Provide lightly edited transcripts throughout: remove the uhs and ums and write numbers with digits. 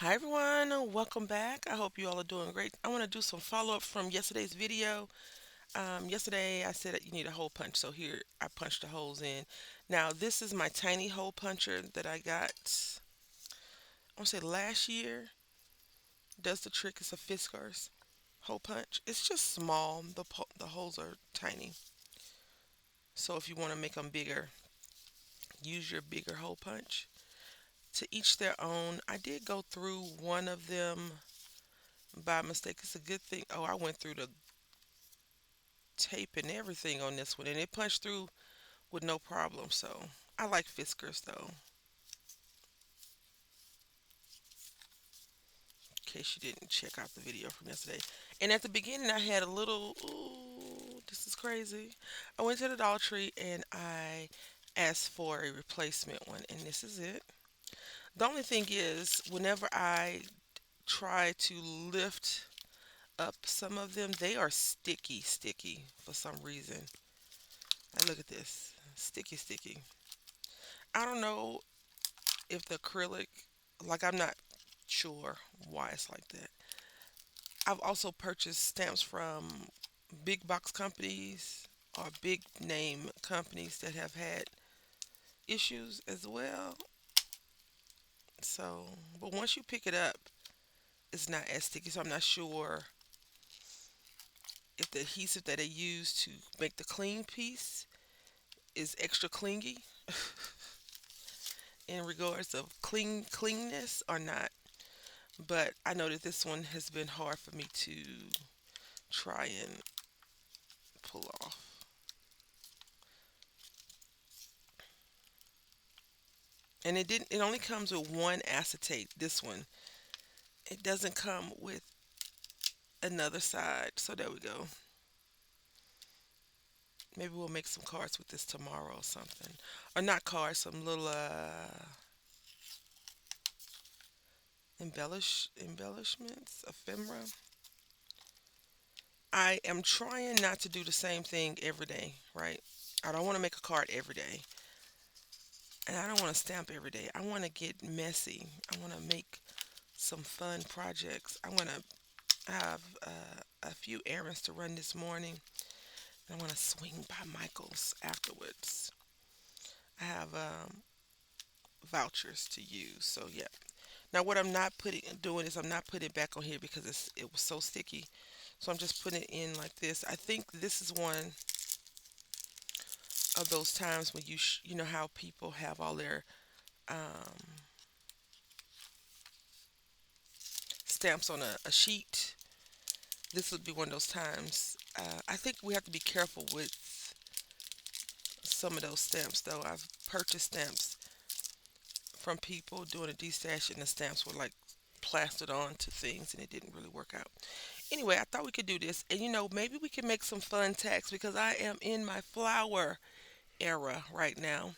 Hi everyone, welcome back. I hope you all are doing great. I want to do some follow up from yesterday's video. Yesterday I said that you need a hole punch, so here I punched the holes in. Now this is my tiny hole puncher that I got, I want to say last year. Does the trick. It's a Fiskars hole punch. It's just small. The holes are tiny. So if you want to make them bigger, use your bigger hole punch. To each their own. I did go through one of them by mistake. It's a good thing. Oh, I went through the tape and everything on this one, and it punched through with no problem. So I like Fiskars though. In case you didn't check out the video from yesterday. And at the beginning, I had a little. Ooh, this is crazy. I went to the Dollar Tree and I asked for a replacement one, and this is it. The only thing is, whenever I try to lift up some of them, they are sticky, sticky for some reason. I look at this, sticky, sticky. I don't know if the acrylic, like I'm not sure why it's like that. I've also purchased stamps from big box companies or big name companies that have had issues as well. So, but once you pick it up, it's not as sticky. So I'm not sure if the adhesive that they use to make the clean piece is extra clingy in regards of cleanness or not. But I know that this one has been hard for me to try and pull off. And it only comes with one acetate, this one. It doesn't come with another side. So there we go. Maybe we'll make some cards with this tomorrow or something. Or not cards, some little embellishments, ephemera. I am trying not to do the same thing every day, right? I don't want to make a card every day. And I don't want to stamp every day. I want to get messy. I want to make some fun projects. I want to have a few errands to run this morning. And I want to swing by Michael's afterwards. I have vouchers to use. So yeah. Now what I'm not putting doing is I'm not putting it back on here because it was so sticky. So I'm just putting it in like this. I think this is one of those times when you know how people have all their um, stamps on a sheet. This would be one of those times. I think we have to be careful with some of those stamps though. I've purchased stamps from people doing a D-stash and the stamps were like plastered onto things and it didn't really work out. Anyway, I thought we could do this and maybe we can make some fun tags because I am in my flower era right now.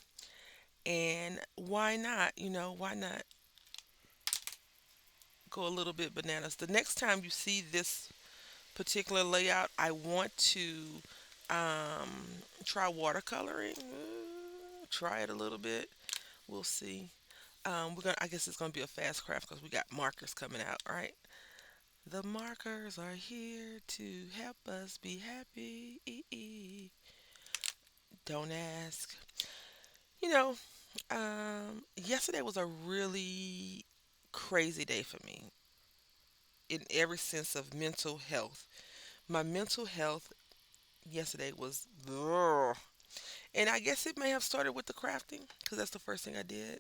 And why not? Why not go a little bit bananas? The next time you see this particular layout, I want to try watercoloring. Try it a little bit. We'll see. We're gonna. I guess it's gonna be a fast craft because we got markers coming out, right? The markers are here to help us be happy. Don't ask. You know, yesterday was a really crazy day for me in every sense of mental health. My mental health yesterday was, ugh. And I guess it may have started with the crafting because that's the first thing I did.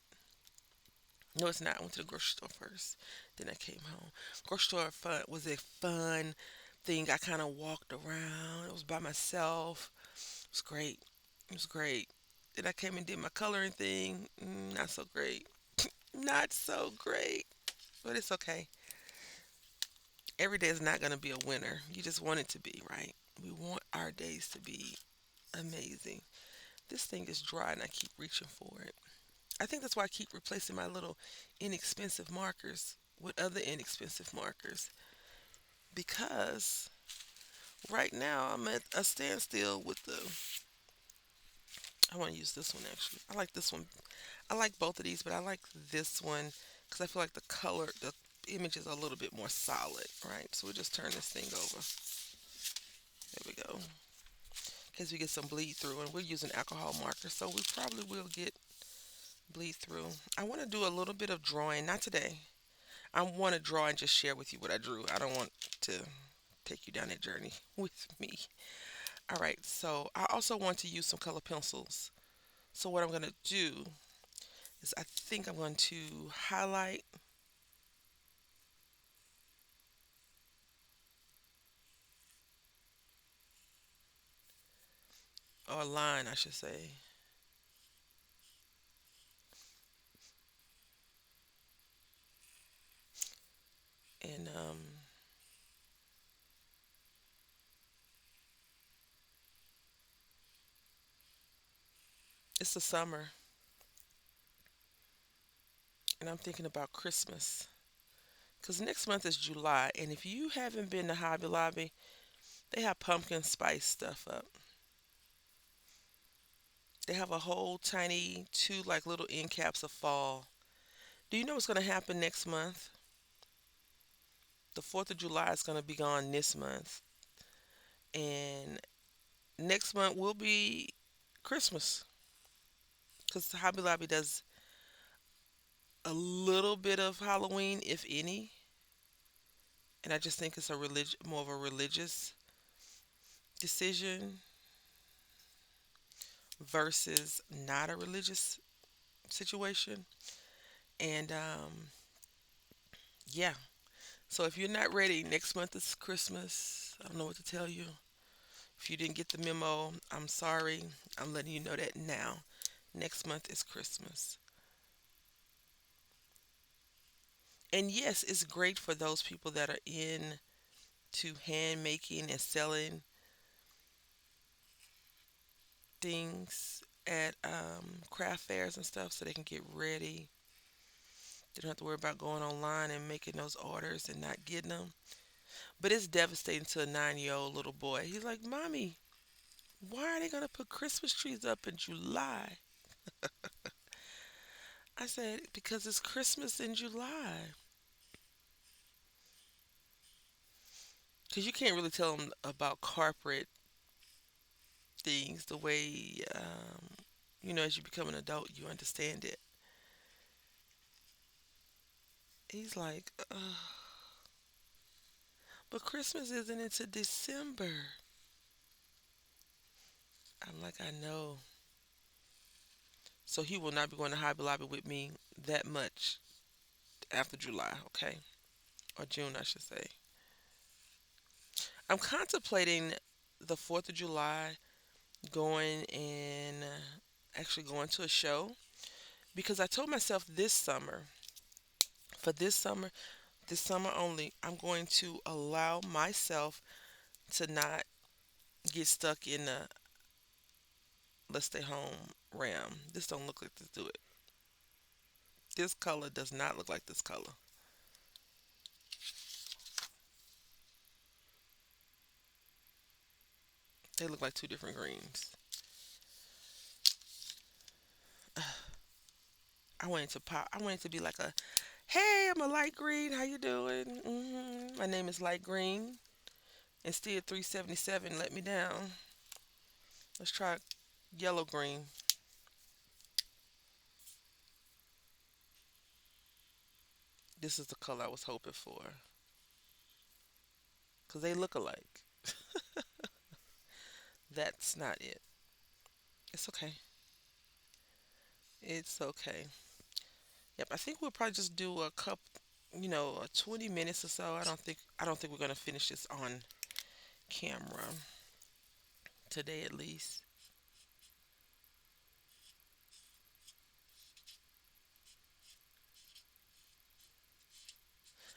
No, it's not. I went to the grocery store first. Then I came home. Grocery store fun was a fun thing. I kind of walked around. It was by myself. It was great. It was great. Then I came and did my coloring thing. Not so great. Not so great. But it's okay. Every day is not going to be a winner. You just want it to be, right? We want our days to be amazing. This thing is dry and I keep reaching for it. I think that's why I keep replacing my little inexpensive markers with other inexpensive markers because right now I'm at a standstill with the. I want to use this one actually. I like this one. I like both of these, but I like this one because I feel like the color, the image is a little bit more solid, right? So we'll just turn this thing over. There we go. In case we get some bleed through, and we're using alcohol markers, so we probably will get bleed through. I want to do a little bit of drawing, not today. I want to draw and just share with you what I drew. I don't want to take you down that journey with me. All right, so I also want to use some color pencils. So what I'm going to do is I think I'm going to highlight or line, I should say. And it's the summer, and I'm thinking about Christmas. Because next month is July, and if you haven't been to Hobby Lobby, they have pumpkin spice stuff up. They have a whole tiny two like little end caps of fall. Do you know what's going to happen next month? The 4th of July is going to be gone this month, and next month will be Christmas. Because Hobby Lobby does a little bit of Halloween, if any, and I just think it's a more of a religious decision versus not a religious situation. And yeah, so if you're not ready, next month is Christmas. I don't know what to tell you. If you didn't get the memo, I'm sorry. I'm letting you know that now. Next month is Christmas. And yes, it's great for those people that are in to hand making and selling things at craft fairs and stuff so they can get ready. They don't have to worry about going online and making those orders and not getting them. But it's devastating to a 9-year old little boy. He's like, Mommy, why are they going to put Christmas trees up in July? I said, because it's Christmas in July. Because you can't really tell them about corporate things the way, as you become an adult, you understand it. He's like, but Christmas isn't until December. I'm like, I know. So he will not be going to Hobby Lobby with me that much after July, okay? Or June, I should say. I'm contemplating the 4th of July going and actually going to a show because I told myself for this summer only, I'm going to allow myself to not get stuck in the let's stay home ram. This don't look like this, do it. This color does not look like this color. They look like two different greens. I want it to pop. I want it to be like a, hey, I'm a light green. How you doing? My name is Light Green. Instead, 377 let me down. Let's try yellow green. This is the color I was hoping for. Because they look alike. That's not it. It's okay. It's okay. Yep, I think we'll probably just do a couple, 20 minutes or so. I don't think we're gonna finish this on camera today at least.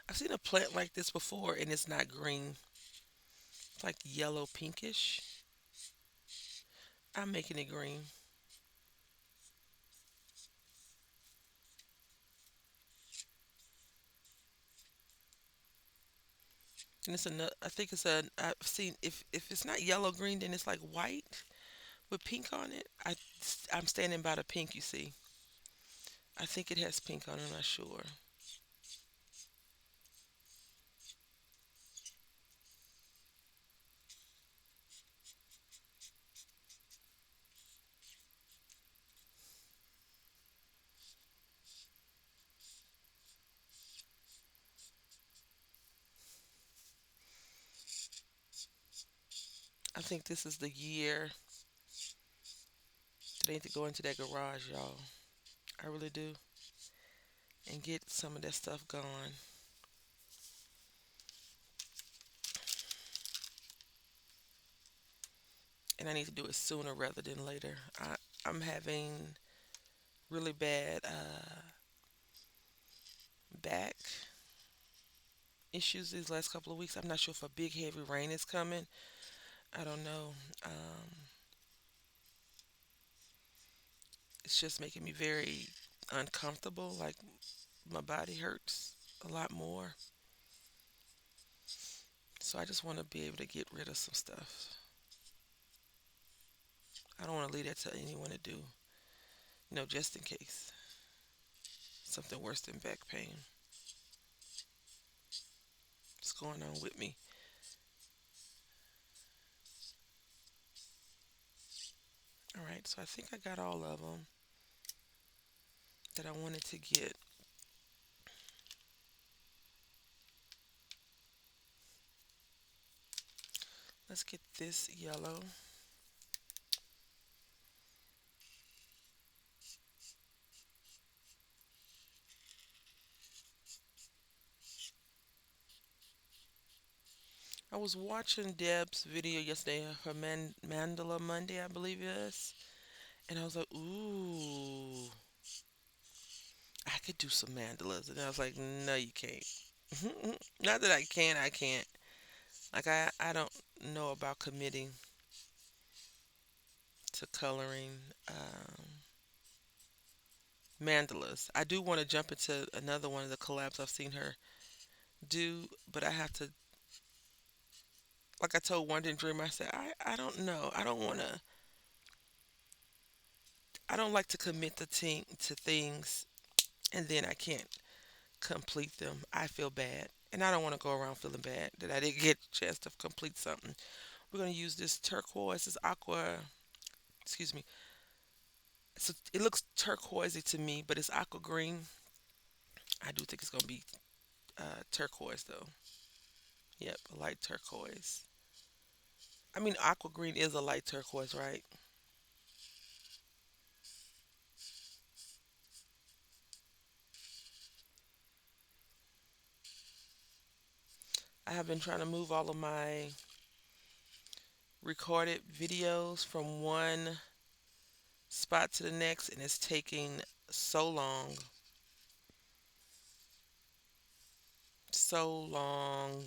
I've seen a plant like this before and it's not green. It's like yellow pinkish. I'm making it green. And it's another. I think it's a. I've seen if it's not yellow green, then it's like white with pink on it. I'm standing by the pink. You see, I think it has pink on it. I'm not sure. I think this is the year that I need to go into that garage, y'all. I really do. And get some of that stuff gone. And I need to do it sooner rather than later. I'm having really bad back issues these last couple of weeks. I'm not sure if a big heavy rain is coming. I don't know. Um, it's just making me very uncomfortable. Like my body hurts a lot more. So I just want to be able to get rid of some stuff. I don't want to leave that to anyone to do, just in case something worse than back pain is going on with me. All right, so I think I got all of them that I wanted to get. Let's get this yellow. I was watching Deb's video yesterday, her Mandala Monday, I believe it is, and I was like, ooh, I could do some mandalas, and I was like, no, you can't. Not that I can, I can't. Like I don't know about committing to coloring mandalas. I do want to jump into another one of the collabs I've seen her do, but I have to. Like I told Wonder and Dream, I said I don't know. I don't want to. I don't like to commit to things and then I can't complete them. I feel bad, and I don't want to go around feeling bad that I didn't get a chance to complete something. We're gonna use this turquoise, this aqua. Excuse me. So it looks turquoisey to me, but it's aqua green. I do think it's gonna be turquoise though. Yep, a light turquoise. I mean, aqua green is a light turquoise, right? I have been trying to move all of my recorded videos from one spot to the next, and it's taking so long. So long.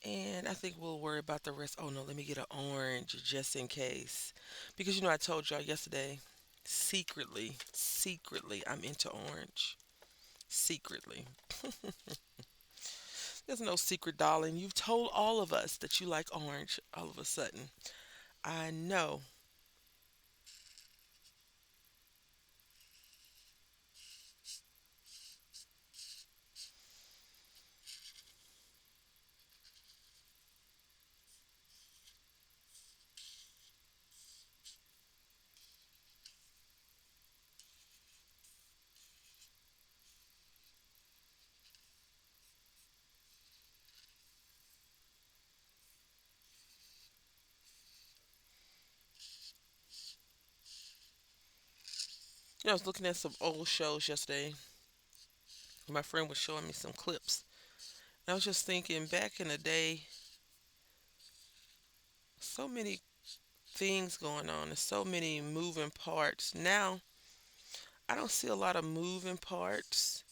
And I think we'll worry about the rest. Oh no, let me get an orange just in case. Because I told y'all yesterday, secretly, I'm into orange. Secretly. There's no secret, darling. You've told all of us that you like orange all of a sudden. I know. I was looking at some old shows yesterday. My friend was showing me some clips. And I was just thinking back in the day, so many things going on and so many moving parts. Now, I don't see a lot of moving parts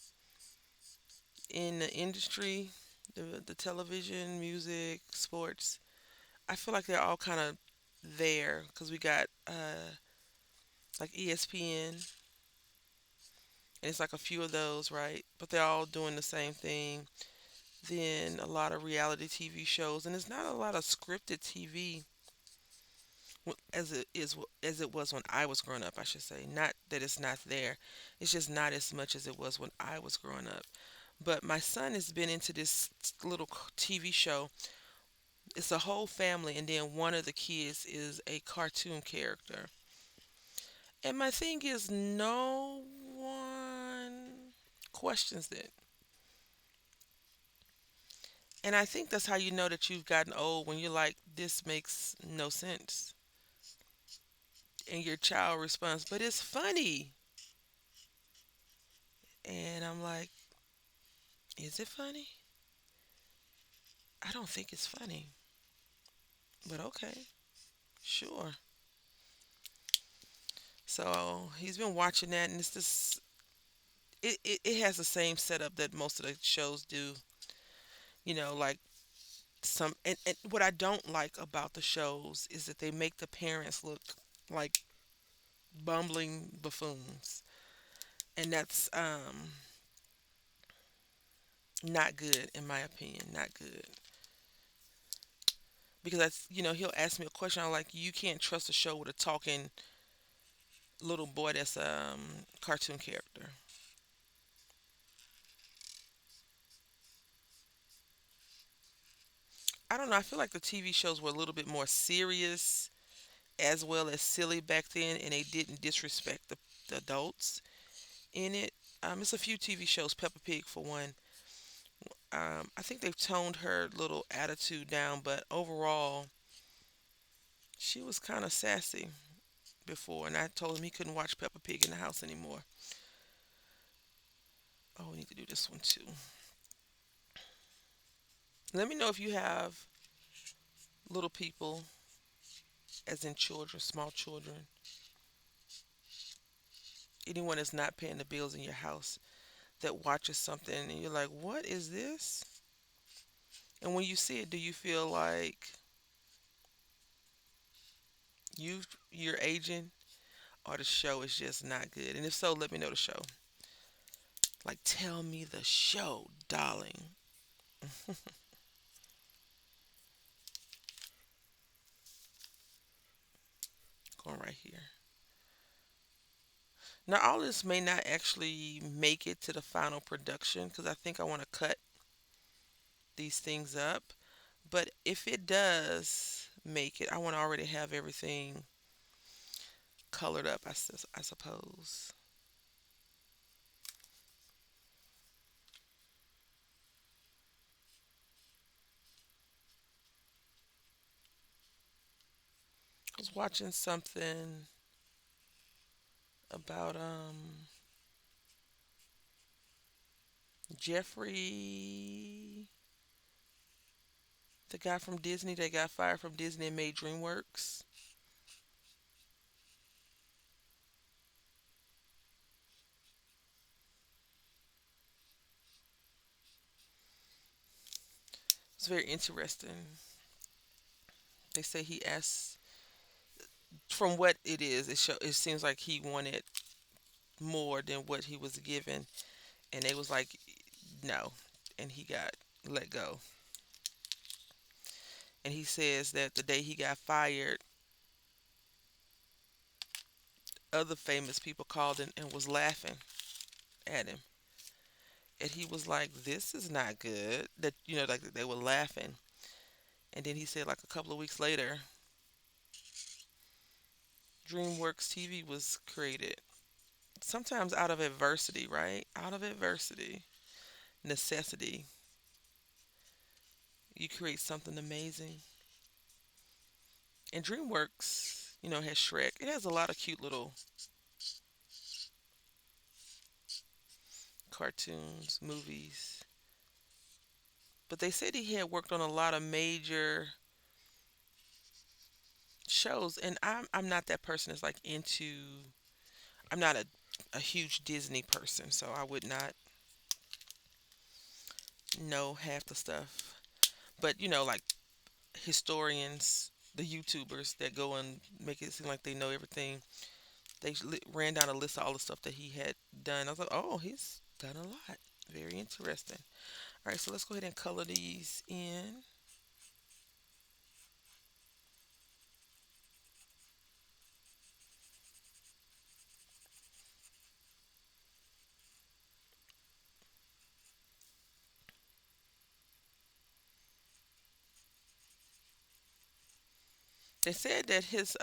in the industry, the television, music, sports. I feel like they're all kind of there because we got like ESPN, and it's like a few of those, right? But they're all doing the same thing. than a lot of reality TV shows, and it's not a lot of scripted TV as it was when I was growing up. I should say, not that it's not there. It's just not as much as it was when I was growing up. But my son has been into this little TV show. It's a whole family, and then one of the kids is a cartoon character. And my thing is, no one questions it. And I think that's how you know that you've gotten old when you're like, this makes no sense. And your child responds, but it's funny. And I'm like, is it funny? I don't think it's funny. But okay, sure. So he's been watching that, and it's this. It has the same setup that most of the shows do. Like and what I don't like about the shows is that they make the parents look like bumbling buffoons, and that's not good in my opinion. Not good because he'll ask me a question. I'm like, you can't trust a show with a talking little boy that's cartoon character. I don't know. I feel like the TV shows were a little bit more serious as well as silly back then, and they didn't disrespect the adults in it. It's a few TV shows, Peppa Pig for one. I think they've toned her little attitude down, but overall, she was kind of sassy before, and I told him he couldn't watch Peppa Pig in the house anymore. Oh, we need to do this one too. Let me know if you have little people, as in children, small children, anyone that's not paying the bills in your house that watches something and you're like, what is this? And when you see it, do you feel like you're aging or the show is just not good? And if so, let me know the show. Like, tell me the show, darling. Going right here. Now, all this may not actually make it to the final production because I think I want to cut these things up. But if it does make it, I want to already have everything colored up, I suppose. I was watching something about Jeffrey, the guy from Disney that got fired from Disney and made DreamWorks. It's very interesting. They say he asked, from what it seems like he wanted more than what he was given, and they was like, no, and he got let go. And he says that the day he got fired, other famous people called and was laughing at him, and he was like, this is not good. That like they were laughing. And then he said, like a couple of weeks later, DreamWorks TV was created. Sometimes out of adversity, right? Out of adversity, necessity, you create something amazing. And DreamWorks, has Shrek. It has a lot of cute little cartoons, movies. But they said he had worked on a lot of major shows, and I'm not that person that's like into. I'm not a huge Disney person, so I would not know half the stuff. But like historians, the YouTubers that go and make it seem like they know everything, they ran down a list of all the stuff that he had done. I was like, oh, he's done a lot. Very interesting. All right, so let's go ahead and color these in. They said that his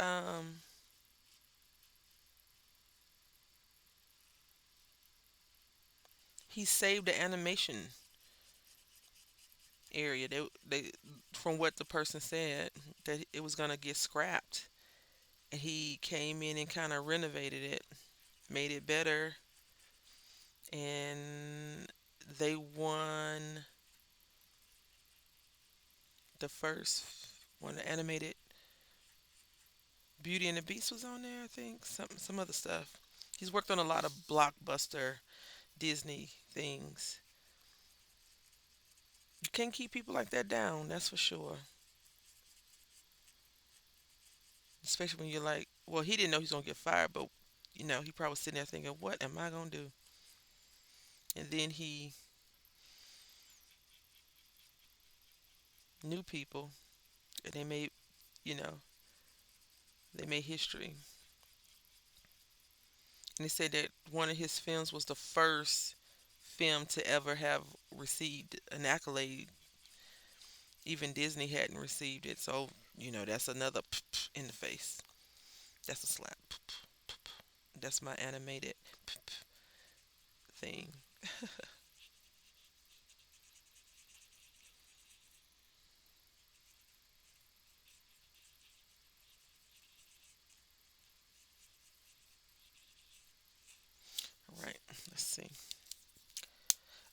he saved the animation area. They from what the person said that it was gonna get scrapped, and he came in and kind of renovated it, made it better, and they won the first one. The animated Beauty and the Beast was on there, I think. Some other stuff. He's worked on a lot of blockbuster Disney things. You can't keep people like that down, that's for sure. Especially when you're like, well, he didn't know he was gonna get fired, but he probably was sitting there thinking, what am I gonna do? And then he knew people, and you know, they made history. And he said that one of his films was the first film to ever have received an accolade. Even Disney hadn't received it, so that's another in the face. That's a slap. That's my animated thing. All right, let's see.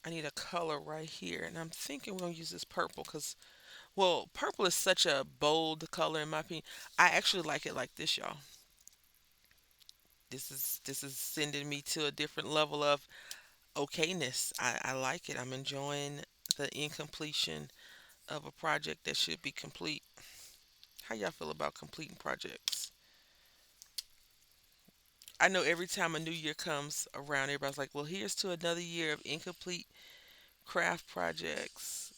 I need a color right here, and I'm thinking we're gonna use this purple because, well, purple is such a bold color in my opinion. I actually like it like this, y'all. This is sending me to a different level of okayness. I like it. I'm enjoying the incompletion of a project that should be complete. How y'all feel about completing projects? I know every time a new year comes around, everybody's like, well, here's to another year of incomplete craft projects.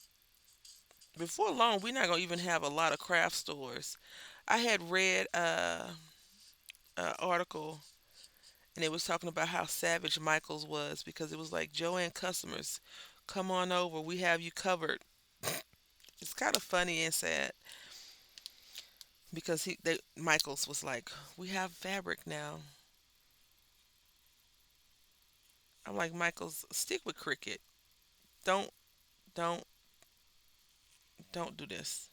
Before long, we're not going to even have a lot of craft stores. I had read an article, and it was talking about how savage Michaels was because it was like, Joanne customers, come on over. We have you covered. It's kind of funny and sad because Michaels was like, we have fabric now. I'm like, Michaels, stick with Cricket. Don't, don't, don't do this.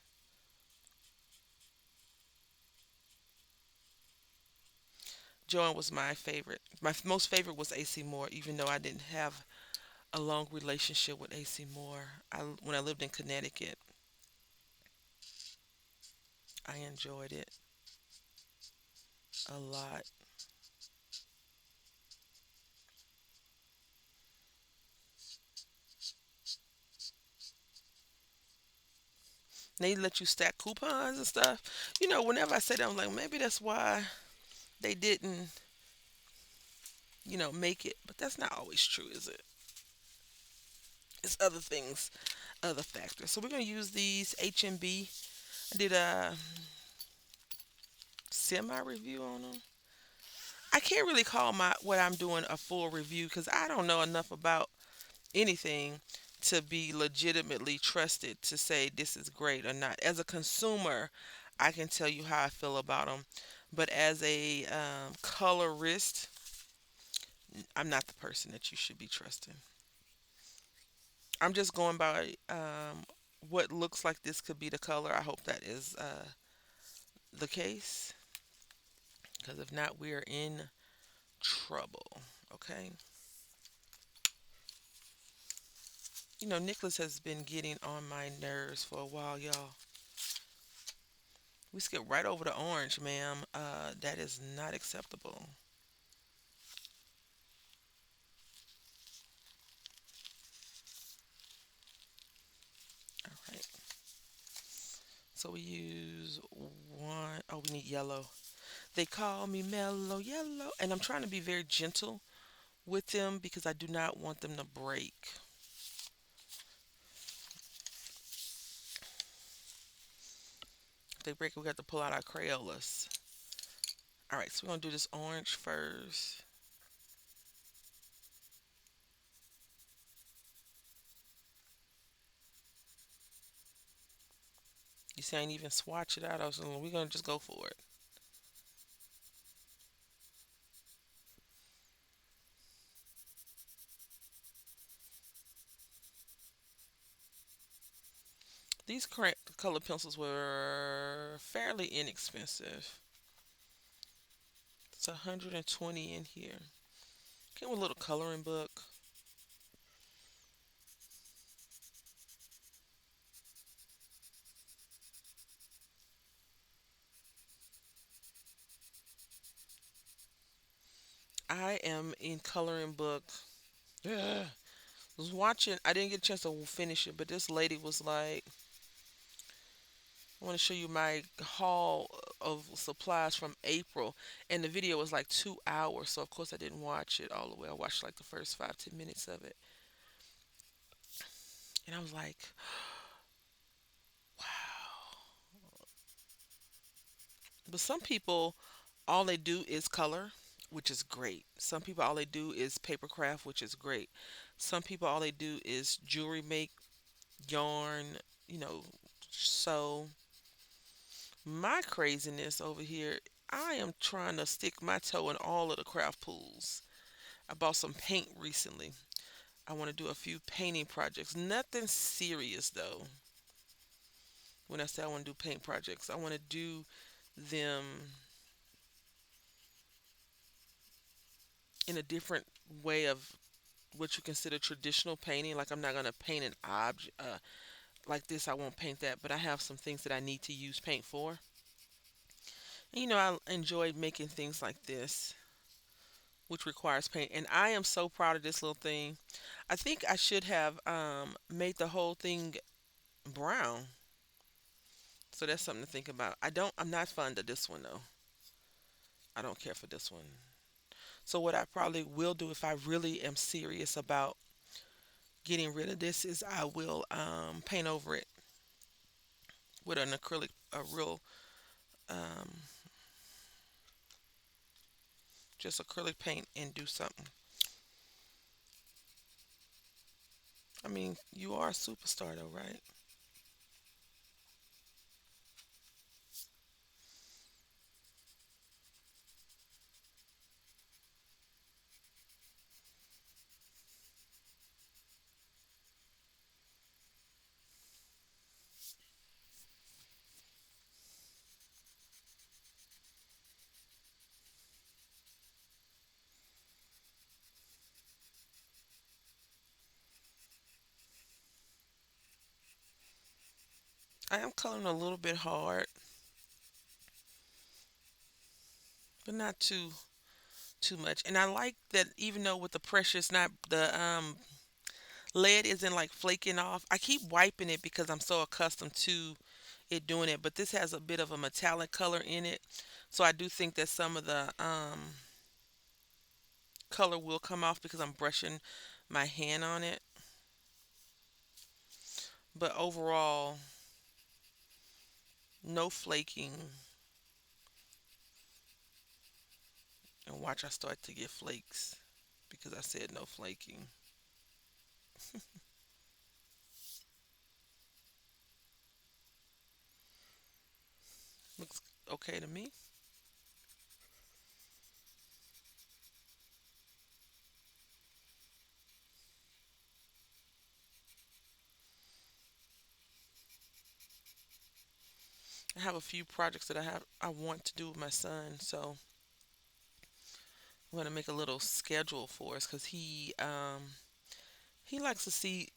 Joan was my favorite. My most favorite was AC Moore, even though I didn't have a long relationship with AC Moore. When I lived in Connecticut, I enjoyed it a lot. They let you stack coupons and stuff. Whenever I say that, I'm like, maybe that's why they didn't, make it. But that's not always true, is it? It's other things, other factors. So we're gonna use these HMB. I did a semi review on them. I can't really call my what I'm doing a full review because I don't know enough about anything to be legitimately trusted to say this is great or not. As a consumer, I can tell you how I feel about them, but as a colorist, I'm not the person that you should be trusting. I'm just going by what looks like this could be the color. I hope that is the case, because if not, we are in trouble. Okay. Nicholas has been getting on my nerves for a while, y'all. We skipped right over the orange, ma'am. That is not acceptable. All right. So we use one. Oh, we need yellow. They call me mellow yellow. And I'm trying to be very gentle with them because I do not want them to break. they break it, we got to pull out our Crayolas. All right, so we're gonna do this orange first. You see, I ain't even swatch it out. We're gonna just go for it. These color pencils were fairly inexpensive. It's 120 in here. Came with a little coloring book. I am in coloring book. Ugh. Was watching. I didn't get a chance to finish it, but this lady was like, "I want to show you my haul of supplies from April," and the video was like 2 hours. So of course I didn't watch it all the way. I watched like the first 5-10 minutes of it, and I was like, "Wow." But some people, all they do is color, which is great. Some people, all they do is paper craft, which is great. Some people, all they do is jewelry make, yarn, you know, sew. My craziness over here, I am trying to stick my toe in all of the craft pools. I bought some paint recently. I want to do a few painting projects. Nothing serious though. When I say I want to do paint projects, I want to do them in a different way of what you consider traditional painting. Like I'm not gonna paint an object like this. I won't paint that, but I have some things that I need to use paint for. And, I enjoy making things like this, which requires paint. And I am so proud of this little thing. I think I should have made the whole thing brown. So that's something to think about. I'm not fond of this one though. I don't care for this one. So what I probably will do if I really am serious about getting rid of this is I will paint over it with an acrylic, a real, um, just acrylic paint and do something. I mean, you are a superstar though, right? I am coloring a little bit hard, but not too much. And I like that even though with the pressure, it's not the lead isn't like flaking off. I keep wiping it because I'm so accustomed to it doing it. But this has a bit of a metallic color in it, so I do think that some of the color will come off because I'm brushing my hand on it. But overall, no flaking. And watch, I start to get flakes because I said no flaking. Looks okay to me. I have a few projects that I want to do with my son, so I'm gonna make a little schedule for us because he likes to see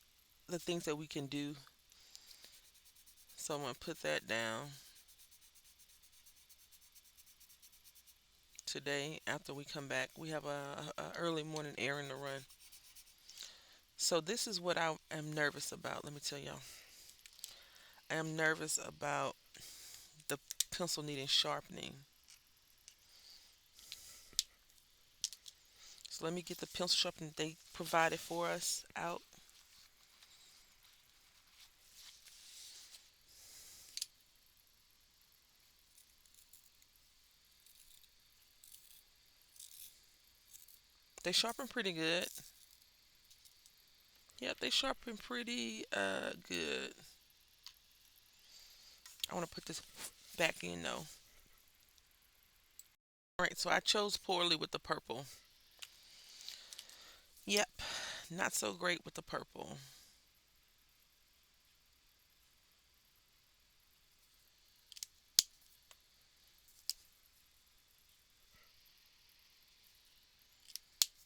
the things that we can do. So I'm gonna put that down today after we come back. We have a early morning errand to run. So this is what I am nervous about. Let me tell y'all. I am nervous about the pencil needing sharpening. So let me get the pencil sharpener they provided for us out. They sharpen pretty good. Yep, they sharpen pretty good. I want to put this back in though. All right, so I chose poorly with the purple. Yep, not so great with the purple.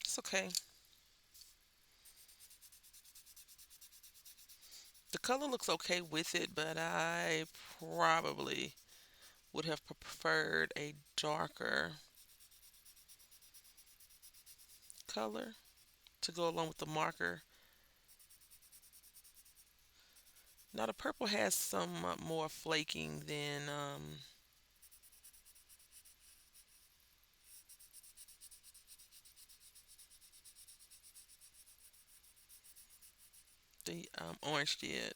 It's okay. The color looks okay with it, but I probably would have preferred a darker color to go along with the marker. Now the purple has some more flaking than the orange did.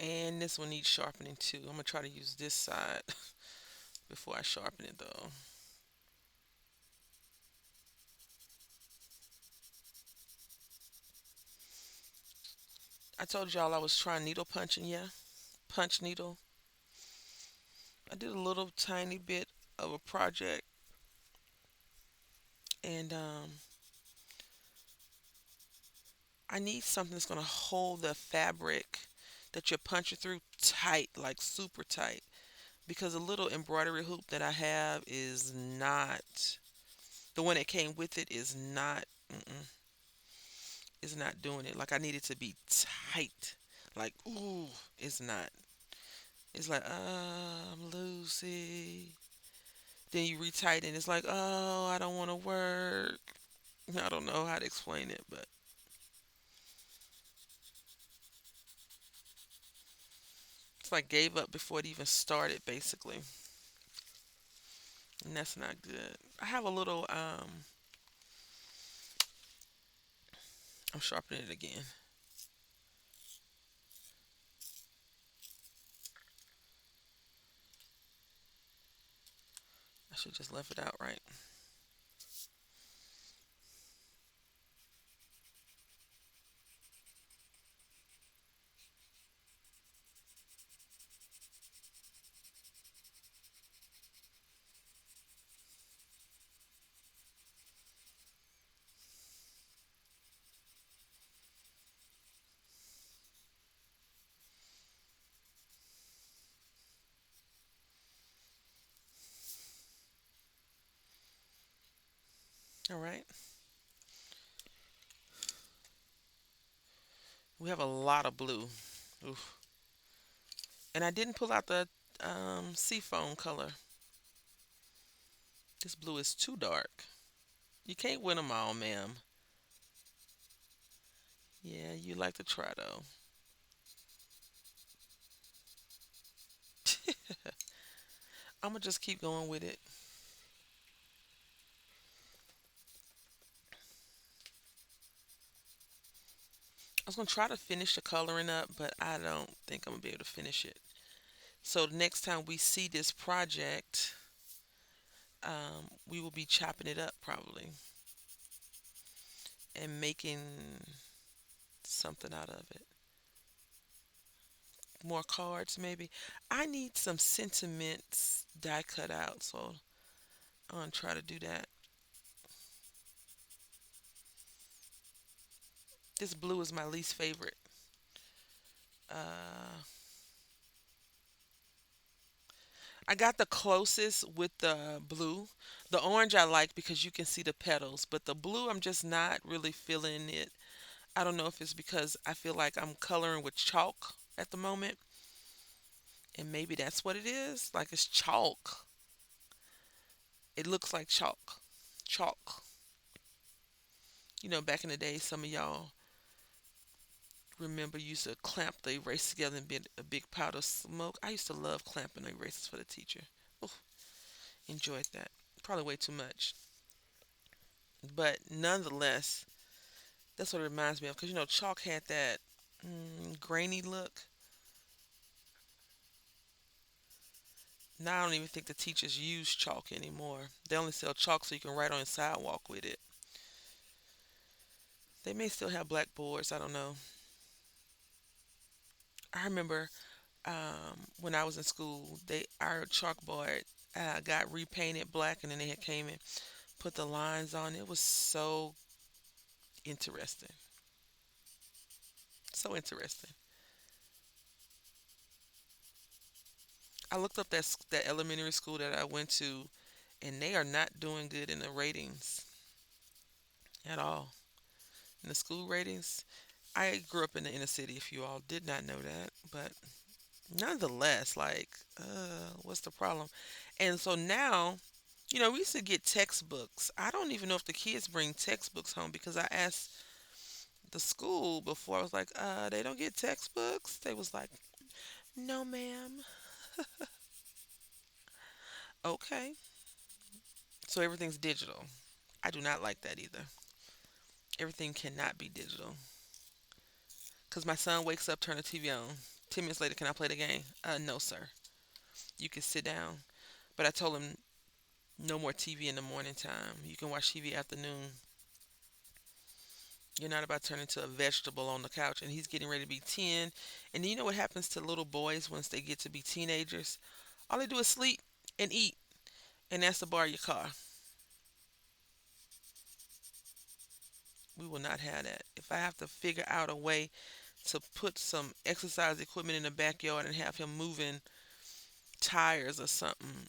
And this one needs sharpening too. I'm gonna try to use this side before I sharpen it though. I told y'all I was trying needle punching, yeah? Punch needle. I did a little tiny bit of a project and I need something that's gonna hold the fabric that you're punching through tight, like super tight. Because the little embroidery hoop that I have is not the one that came with it is not doing it. Like I need it to be tight. Like ooh, it's not. It's like Lucy. Then you retighten. It's like oh, I don't want to work. I don't know how to explain it, but it's like gave up before it even started, basically, and that's not good. I have a little. I'm sharpening it again. I should just left it out right. All right. We have a lot of blue. Oof. And I didn't pull out the seafoam color. This blue is too dark. You can't win them all, ma'am. Yeah, you like to try though. I'm gonna just keep going with it. I was gonna try to finish the coloring up, but I don't think I'm gonna be able to finish it. So the next time we see this project, we will be chopping it up probably and making something out of it. More cards, maybe. I need some sentiments die cut out, so I'm gonna try to do that. This blue is my least favorite. Uh, I got the closest with the blue. The orange I like because you can see the petals, but the blue I'm just not really feeling it. I don't know if it's because I feel like I'm coloring with chalk at the moment, and maybe that's what it is. Like it's chalk. It looks like chalk. Chalk. Back in the day, some of y'all remember you used to clamp the erase together and be a big powder of smoke. I used to love clamping the erasers for the teacher. Oh, enjoyed that. Probably way too much. But nonetheless, that's what it reminds me of. Because, chalk had that grainy look. Now I don't even think the teachers use chalk anymore. They only sell chalk so you can write on the sidewalk with it. They may still have blackboards. I don't know. I remember when I was in school, our chalkboard got repainted black, and then they had came and put the lines on. It was so interesting, so interesting. I looked up that elementary school that I went to, and they are not doing good in the ratings at all. In the school ratings, I grew up in the inner city. If you all did not know that, but nonetheless, like, what's the problem? And so now, we used to get textbooks. I don't even know if the kids bring textbooks home because I asked the school before. I was like, they don't get textbooks. They was like, no, ma'am. Okay. So everything's digital. I do not like that either. Everything cannot be digital. Because my son wakes up, turn the TV on. 10 minutes later, can I play the game? No, sir. You can sit down. But I told him no more TV in the morning time. You can watch TV afternoon. You're not about to turn into a vegetable on the couch. And he's getting ready to be 10. And you know what happens to little boys once they get to be teenagers? All they do is sleep and eat. And that's to borrow your car. We will not have that. If I have to figure out a way to put some exercise equipment in the backyard and have him moving tires or something,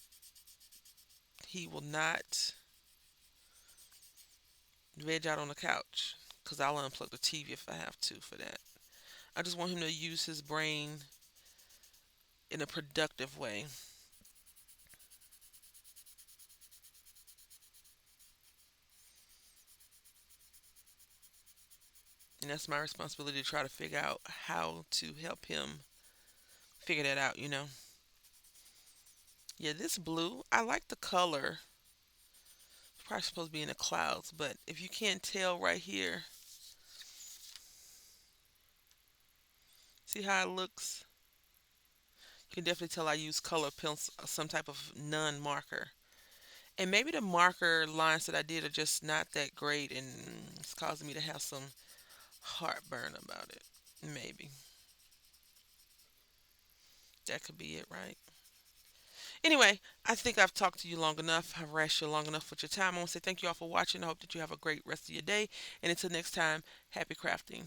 he will not veg out on the couch because I'll unplug the TV if I have to for that. I just want him to use his brain in a productive way. And that's my responsibility to try to figure out how to help him figure that out. Yeah, this blue, I like the color. It's probably supposed to be in the clouds, but if you can't tell right here, see how it looks? You can definitely tell I use color pencil, some type of nun marker. And maybe the marker lines that I did are just not that great and it's causing me to have some heartburn about it. Maybe. That could be it, right? Anyway, I think I've talked to you long enough. I've harassed you long enough with your time. I want to say thank you all for watching. I hope that you have a great rest of your day. And until next time, happy crafting.